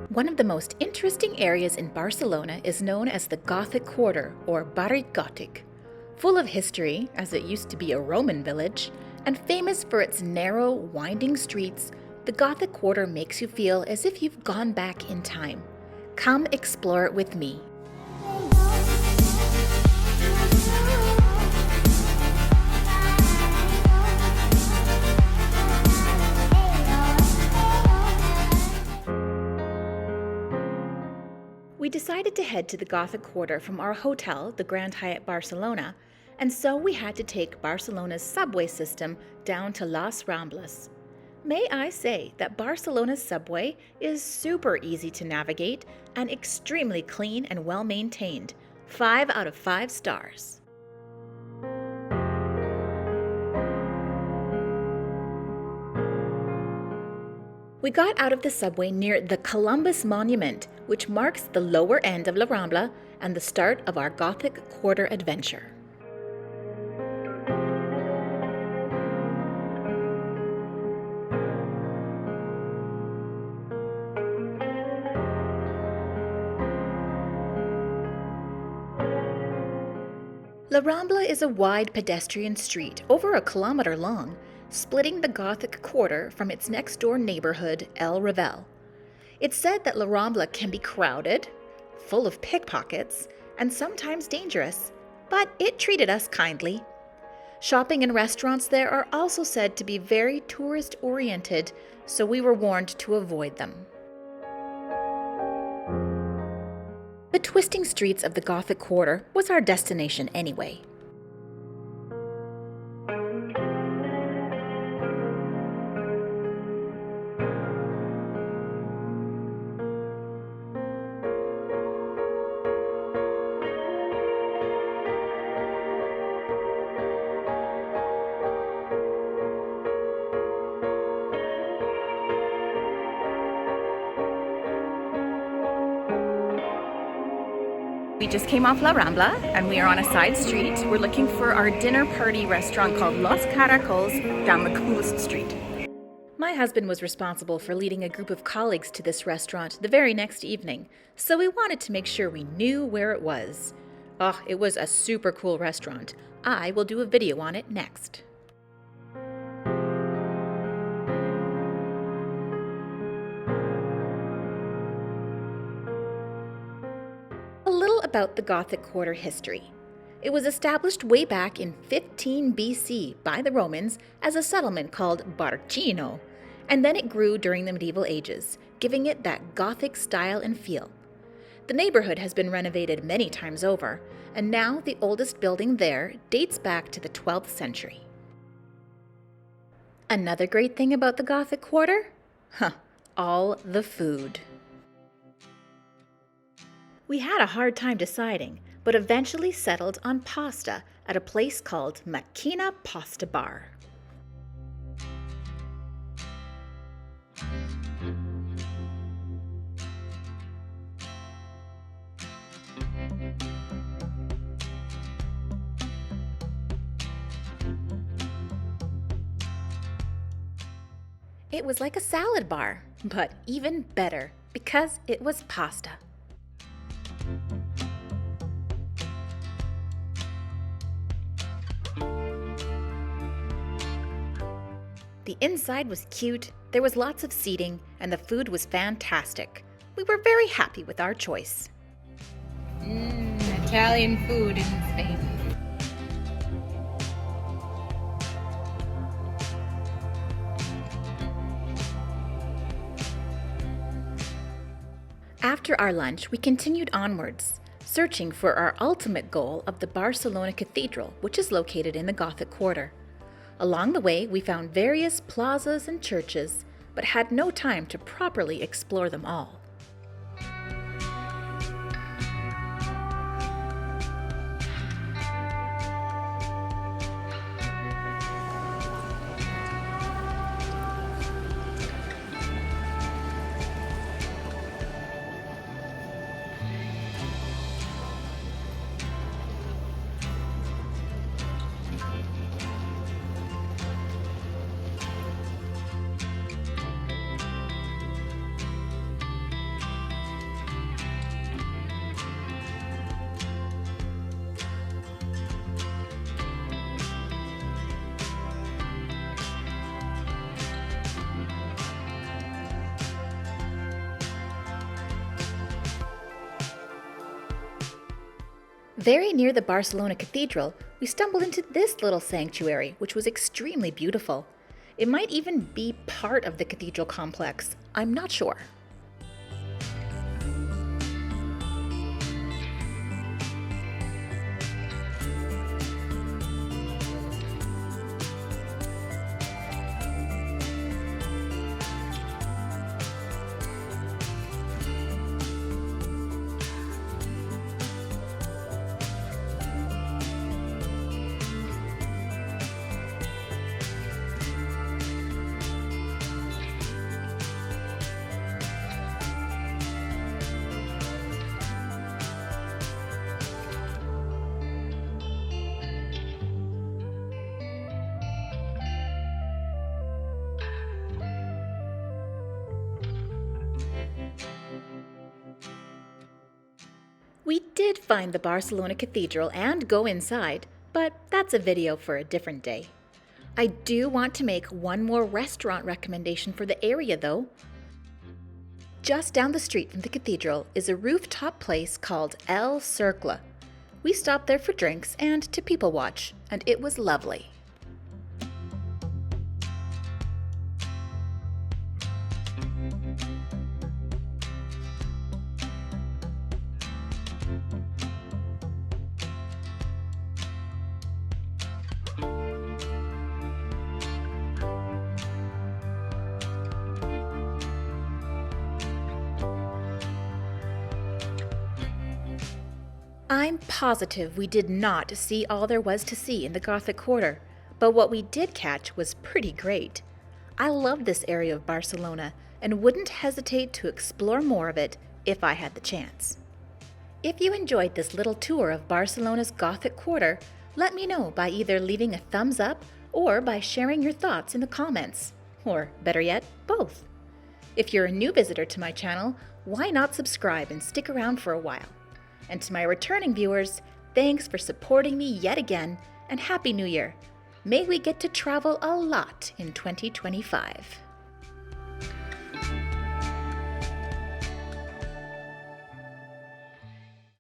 One of the most interesting areas in Barcelona is known as the Gothic Quarter, or Barri Gotic. Full of history, as it used to be a Roman village, and famous for its narrow, winding streets, the Gothic Quarter makes you feel as if you've gone back in time. Come explore it with me. We decided to head to the Gothic Quarter from our hotel, the Grand Hyatt Barcelona, and so we had to take Barcelona's subway system down to Las Ramblas. May I say that Barcelona's subway is super easy to navigate and extremely clean and well maintained. 5 out of 5 stars. We got out of the subway near the Columbus Monument, which marks the lower end of La Rambla and the start of our Gothic Quarter adventure. La Rambla is a wide pedestrian street over a kilometer long, splitting the Gothic Quarter from its next-door neighbourhood, El Raval. It's said that La Rambla can be crowded, full of pickpockets, and sometimes dangerous, but it treated us kindly. Shopping and restaurants there are also said to be very tourist-oriented, so we were warned to avoid them. The twisting streets of the Gothic Quarter was our destination anyway. We just came off La Rambla and we are on a side street. We're looking for our dinner party restaurant called Los Caracoles down the coolest street. My husband was responsible for leading a group of colleagues to this restaurant the very next evening, so we wanted to make sure we knew where it was. Oh, it was a super cool restaurant. I will do a video on it next. About the Gothic Quarter history. It was established way back in 15 BC by the Romans as a settlement called Barcino, and then it grew during the medieval ages, giving it that Gothic style and feel. The neighborhood has been renovated many times over, and now the oldest building there dates back to the 12th century. Another great thing about the Gothic Quarter? All the food. We had a hard time deciding, but eventually settled on pasta at a place called Macchina Pasta Bar. It was like a salad bar, but even better because it was pasta. The inside was cute, there was lots of seating, and the food was fantastic. We were very happy with our choice. Italian food in Spain. After our lunch, we continued onwards, searching for our ultimate goal of the Barcelona Cathedral, which is located in the Gothic Quarter. Along the way, we found various plazas and churches, but had no time to properly explore them all. Very near the Barcelona Cathedral, we stumbled into this little sanctuary, which was extremely beautiful. It might even be part of the cathedral complex. I'm not sure. We did find the Barcelona Cathedral and go inside, but that's a video for a different day. I do want to make one more restaurant recommendation for the area though. Just down the street from the cathedral is a rooftop place called El Cercle. We stopped there for drinks and to people watch, and it was lovely. I'm positive we did not see all there was to see in the Gothic Quarter, but what we did catch was pretty great. I love this area of Barcelona and wouldn't hesitate to explore more of it if I had the chance. If you enjoyed this little tour of Barcelona's Gothic Quarter, let me know by either leaving a thumbs up or by sharing your thoughts in the comments, or better yet, both. If you're a new visitor to my channel, why not subscribe and stick around for a while? And to my returning viewers, thanks for supporting me yet again, and Happy New Year! May we get to travel a lot in 2025.